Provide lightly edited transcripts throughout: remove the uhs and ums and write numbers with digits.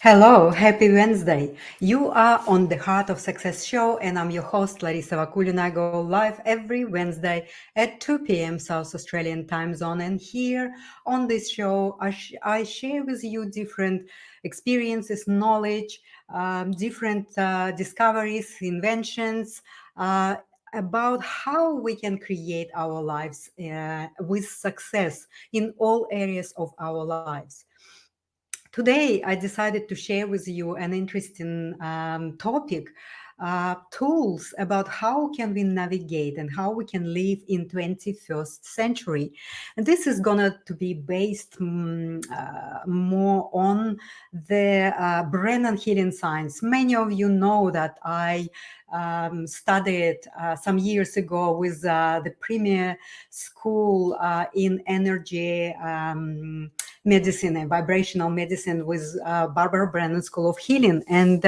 Hello, happy Wednesday. You are on the Heart of Success show, and I'm your host, Larissa Vakulina. I go live every Wednesday at 2 p.m. South Australian time zone. And here on this show, I share with you different experiences, knowledge, different discoveries, inventions. Uh, about how we can create our lives with success in all areas of our lives. Today, I decided to share with you an interesting topic, tools about how can we navigate and how we can live in 21st century. And this is gonna to be based more on the brain and healing science. Many of you know that I studied some years ago with the premier school in energy medicine and vibrational medicine with Barbara Brennan School of Healing. And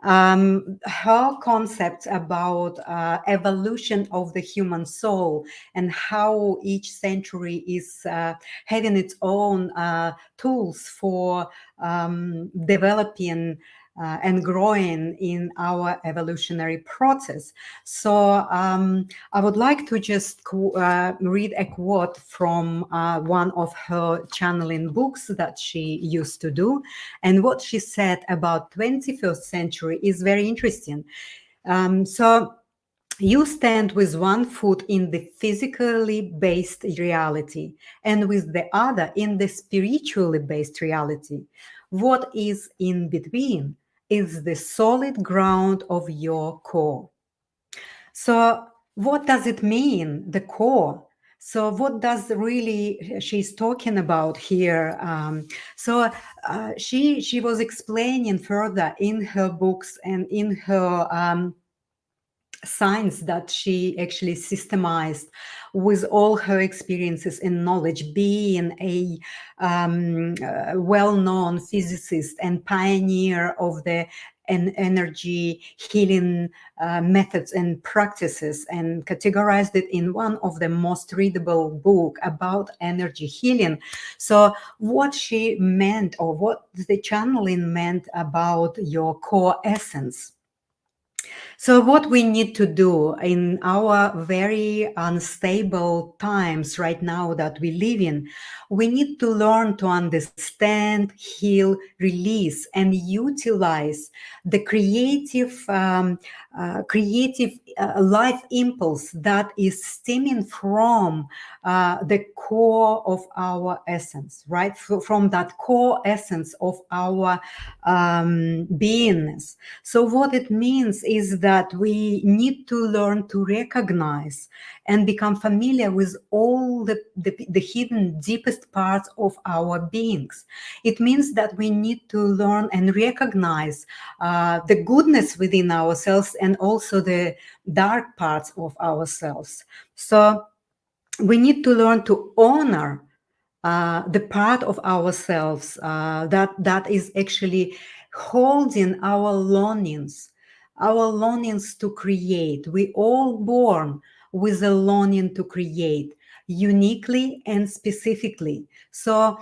her concepts about evolution of the human soul and how each century is having its own tools for developing and growing in our evolutionary process. So I would like to just read a quote from one of her channeling books that she used to do. And what she said about 21st century is very interesting. So you stand with one foot in the physically based reality and with the other in the spiritually based reality. What is in between is the solid ground of your core. So, what does it mean, the core? So, what does really she's talking about here? She was explaining further in her books and in her science that she actually systemized with all her experiences and knowledge, being a well-known physicist and pioneer of the energy healing methods and practices, and categorized it in one of the most readable book about energy healing. So what she meant, or what the channeling meant about your core essence. So, what we need to do in our very unstable times right now that we live in, we need to learn to understand, heal, release, and utilize the creative life impulse that is stemming from the core of our essence, right? From that core essence of our beingness. So, what it means is that we need to learn to recognize and become familiar with all the hidden, deepest parts of our beings. It means that we need to learn and recognize the goodness within ourselves and also the dark parts of ourselves. So, we need to learn to honor the part of ourselves that is actually holding our longings to create. We all born with a longing to create uniquely and specifically. So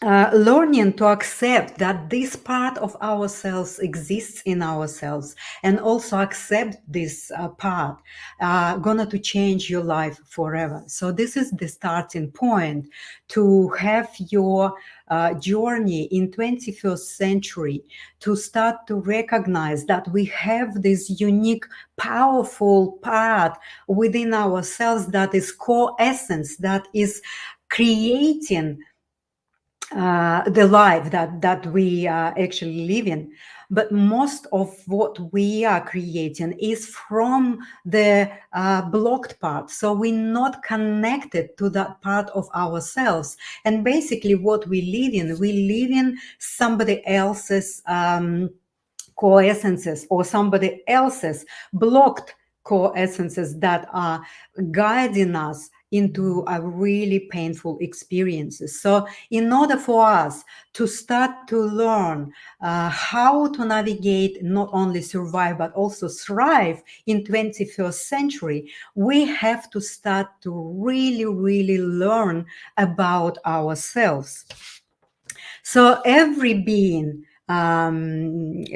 learning to accept that this part of ourselves exists in ourselves, and also accept this part gonna to change your life forever. So this is the starting point to have your journey in 21st century, to start to recognize that we have this unique, powerful part within ourselves that is core essence, that is creating the life that we actually live in. But most of what we are creating is from the blocked part. So we're not connected to that part of ourselves. And basically, what we live in somebody else's core essences, or somebody else's blocked core essences that are guiding us into a really painful experiences. So in order for us to start to learn how to navigate, not only survive but also thrive in 21st century, we have to start to really learn about ourselves. So every being, every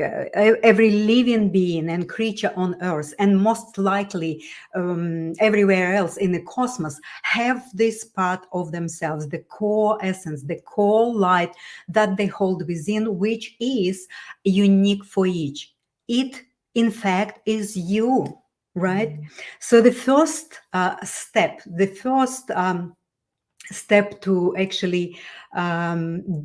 living being and creature on earth, and most likely everywhere else in the cosmos, have this part of themselves, the core essence, the core light that they hold within, which is unique for each. It, in fact, is you, right? So the first step to actually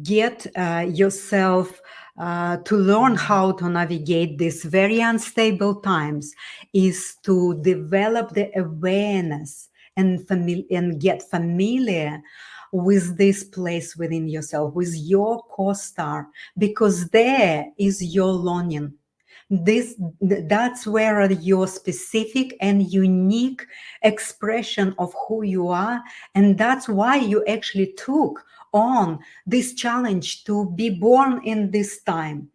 get yourself to learn how to navigate these very unstable times is to develop the awareness and get familiar with this place within yourself, with your core star, because there is your longing. That's where your specific and unique expression of who you are, and that's why you actually took on this challenge to be born in this time.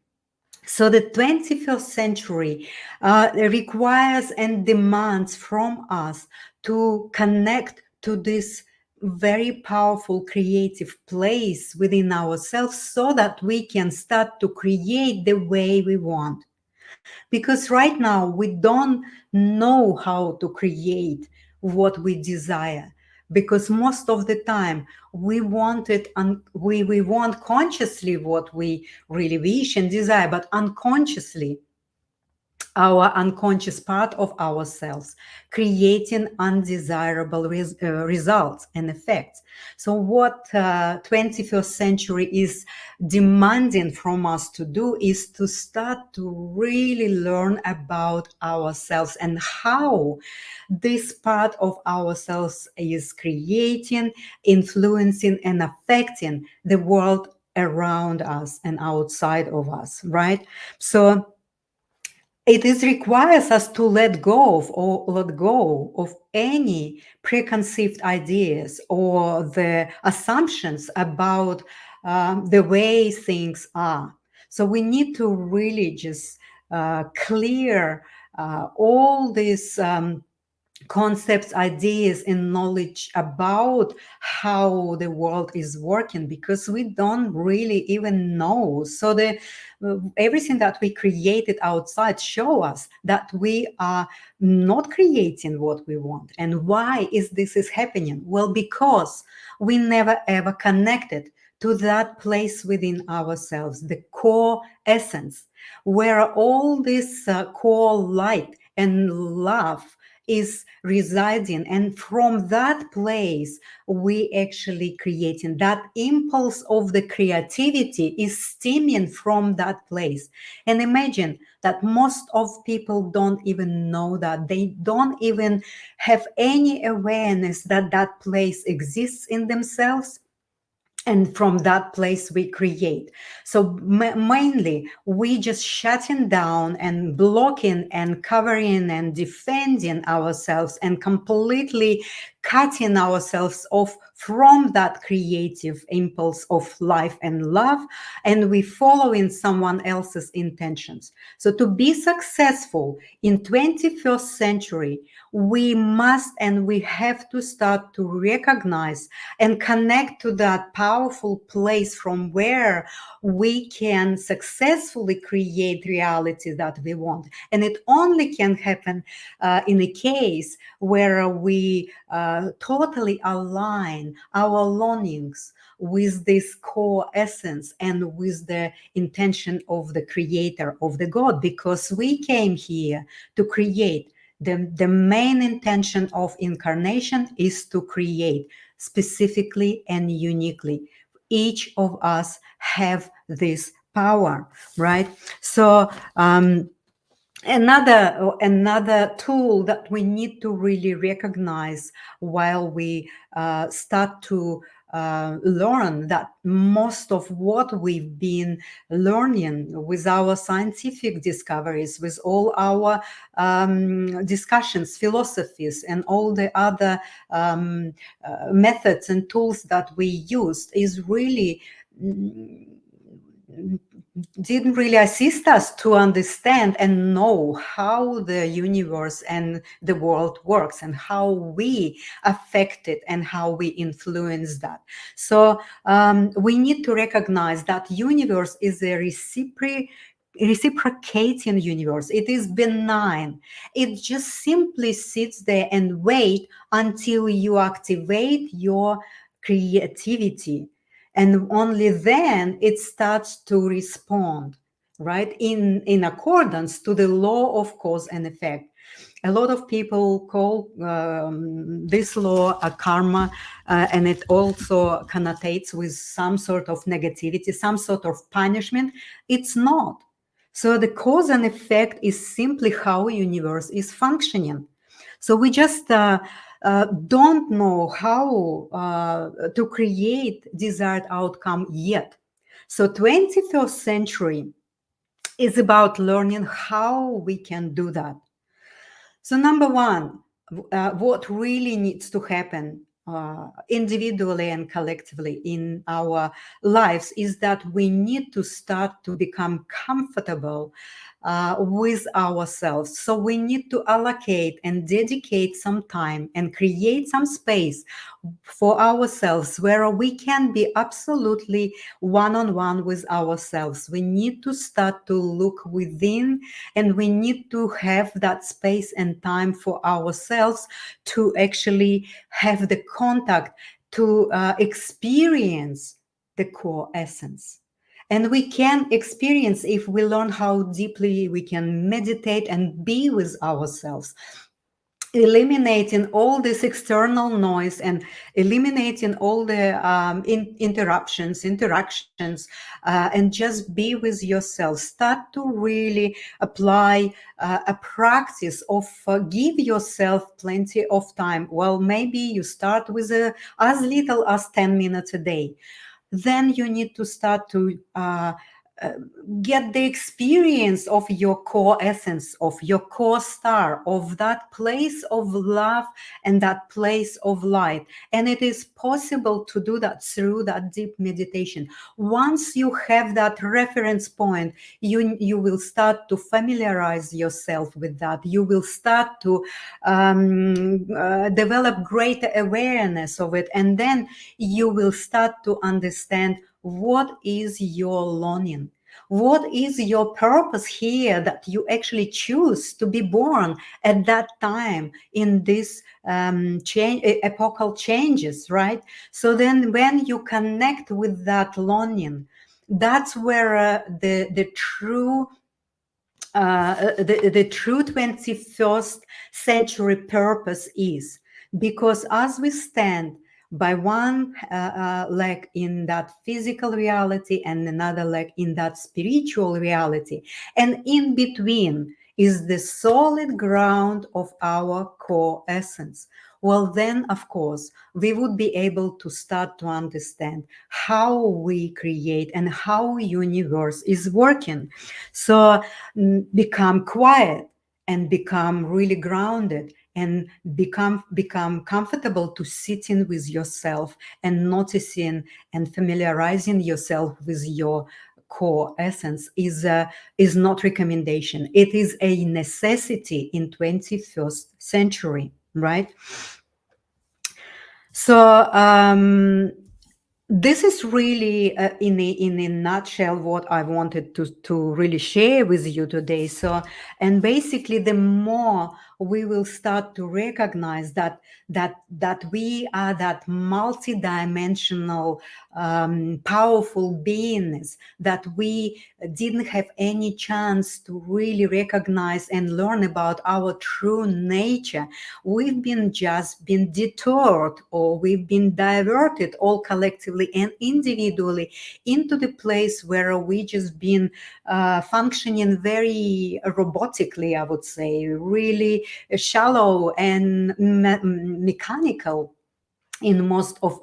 So the 21st century requires and demands from us to connect to this very powerful creative place within ourselves so that we can start to create the way we want. Because right now we don't know how to create what we desire, because most of the time we want it we want consciously what we really wish and desire, but unconsciously our unconscious part of ourselves, creating undesirable results and effects. So what 21st century is demanding from us to do is to start to really learn about ourselves and how this part of ourselves is creating, influencing, and affecting the world around us and outside of us, right? So it is requires us to let go of any preconceived ideas or the assumptions about the way things are. So we need to really just clear all these concepts, ideas, and knowledge about how the world is working, because we don't really even know. So the everything that we created outside show us that we are not creating what we want. And why is this is happening? Well, because we never ever connected to that place within ourselves, the core essence, where all this core light and love is residing, and from that place we actually creating. That impulse of the creativity is stemming from that place. And imagine that most of people don't even know that, they don't even have any awareness that that place exists in themselves, and from that place we create. So mainly we just shutting down and blocking and covering and defending ourselves and completely cutting ourselves off from that creative impulse of life and love, and we following someone else's intentions. So to be successful in 21st century, we must and we have to start to recognize and connect to that powerful place from where we can successfully create reality that we want. And it only can happen in a case where we totally align our longings with this core essence and with the intention of the creator, of the God, because we came here to create. The main intention of incarnation is to create specifically and uniquely. Each of us have this power, right? So another tool that we need to really recognize while we start to learn that most of what we've been learning with our scientific discoveries, with all our discussions, philosophies, and all the other methods and tools that we used is really didn't really assist us to understand and know how the universe and the world works and how we affect it and how we influence that. So we need to recognize that universe is a reciprocating universe. It is benign. It just simply sits there and wait until you activate your creativity, and only then it starts to respond, right, in accordance to the law of cause and effect. A lot of people call this law a karma, and it also connotates with some sort of negativity, some sort of punishment. It's not. So the cause and effect is simply how universe is functioning. So we just don't know how to create desired outcome yet. So 21st century is about learning how we can do that. So number one, what really needs to happen individually and collectively in our lives is that we need to start to become comfortable with ourselves. So we need to allocate and dedicate some time and create some space for ourselves where we can be absolutely one on one with ourselves. We need to start to look within, and we need to have that space and time for ourselves to actually have the contact to experience the core essence. And we can experience if we learn how deeply we can meditate and be with ourselves, eliminating all this external noise and eliminating all the interactions, and just be with yourself. Start to really apply a practice of give yourself plenty of time. Well, maybe you start with as little as 10 minutes a day. Then you need to start to uh, get the experience of your core essence, of your core star, of that place of love and that place of light. And it is possible to do that through that deep meditation. Once you have that reference point, you will start to familiarize yourself with that. You will start to develop greater awareness of it, and then you will start to understand what is your longing. What is your purpose here that you actually choose to be born at that time in this epochal changes, right? So then when you connect with that longing, that's where the true the true 21st century purpose is. Because as we stand by one leg in that physical reality and another leg in that spiritual reality, and in between is the solid ground of our core essence, well, then, of course, we would be able to start to understand how we create and how universe is working. So become quiet and become really grounded and become comfortable to sitting with yourself and noticing and familiarizing yourself with your core essence is not recommendation. It is a necessity in 21st century, right? So this is really in a nutshell what I wanted to really share with you today. So, and basically the more we will start to recognize that we are that multidimensional powerful beings, that we didn't have any chance to really recognize and learn about our true nature. We've been detoured, or we've been diverted, all collectively and individually, into the place where we just been functioning very robotically, I would say, really shallow and mechanical in most of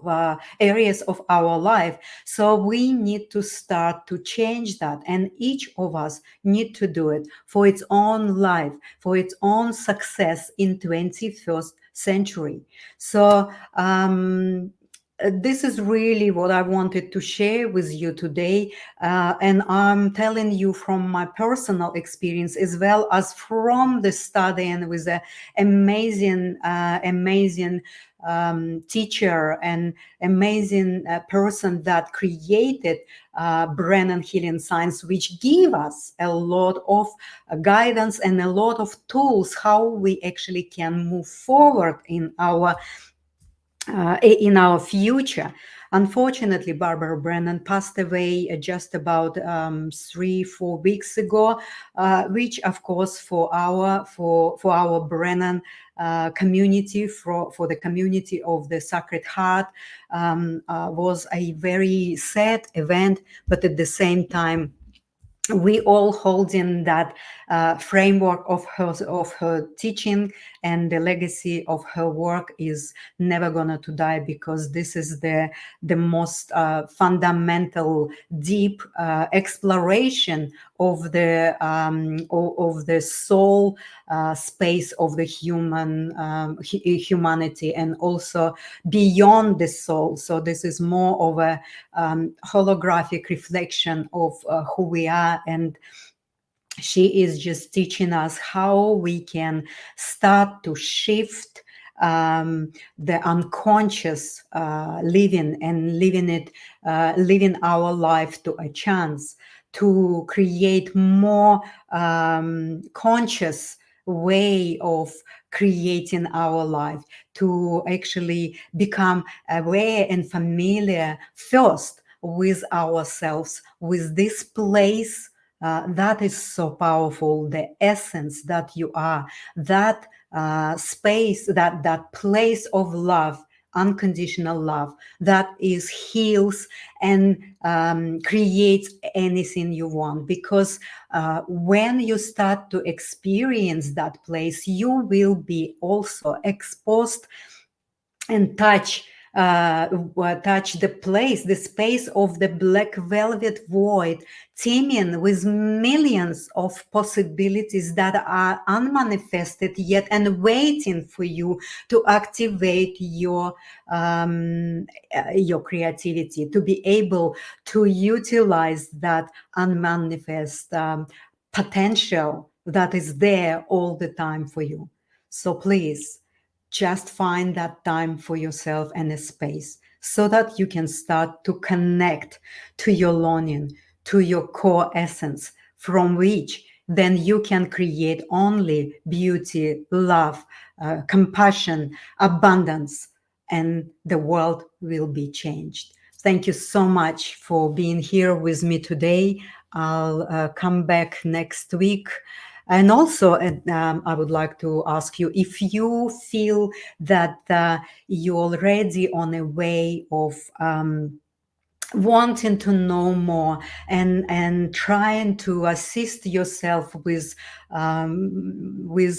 areas of our life. So we need to start to change that, and each of us need to do it for its own life, for its own success in 21st century. So this is really what I wanted to share with you today. And I'm telling you from my personal experience as well as from the study and with an amazing teacher and amazing person that created Brennan Healing Science, which give us a lot of guidance and a lot of tools how we actually can move forward in our future. Unfortunately, Barbara Brennan passed away just about 3-4 weeks ago, which, of course, for our Brennan community, for the community of the Sacred Heart, was a very sad event. But at the same time, we all hold in that framework of her teaching, and the legacy of her work is never gonna to die, because this is the most fundamental, deep exploration of the soul space of the humanity, and also beyond the soul. So this is more of a holographic reflection of who we are, and she is just teaching us how we can start to shift the unconscious living, and living our life to a chance to create more conscious way of creating our life, to actually become aware and familiar first with ourselves, with this place that is so powerful, the essence that you are, that space, that place of love, unconditional love, that is heals and creates anything you want. Because when you start to experience that place, you will be also exposed and touch the space of the black velvet void, teeming with millions of possibilities that are unmanifested yet, and waiting for you to activate your creativity, to be able to utilize that unmanifest potential that is there all the time for you. So please, just find that time for yourself and a space, so that you can start to connect to your longing, to your core essence, from which then you can create only beauty, love, compassion, abundance, and the world will be changed. Thank you so much for being here with me today. I'll come back next week. And also, I would like to ask you, if you feel that you're already on a way of wanting to know more, and trying to assist yourself with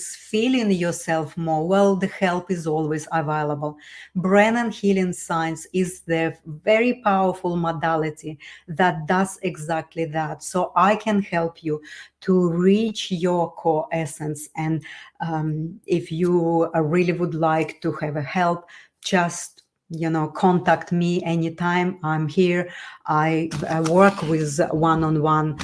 feeling yourself more, well, the help is always available. Brennan Healing Science is the very powerful modality that does exactly that. So I can help you to reach your core essence. And if you really would like to have a help, just contact me anytime. I'm here. I work with one-on-one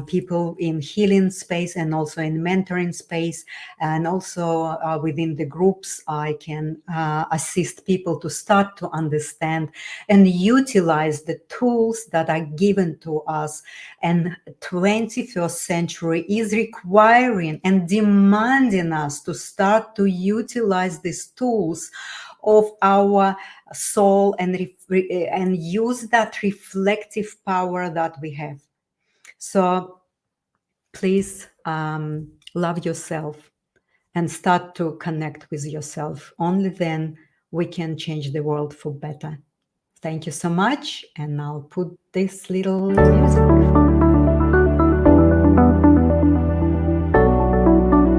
people in healing space, and also in mentoring space, and also within the groups I can assist people to start to understand and utilize the tools that are given to us. And 21st century is requiring and demanding us to start to utilize these tools of our soul, and use that reflective power that we have. So please love yourself and start to connect with yourself. Only then we can change the world for better. Thank you so much, and I'll put this little music.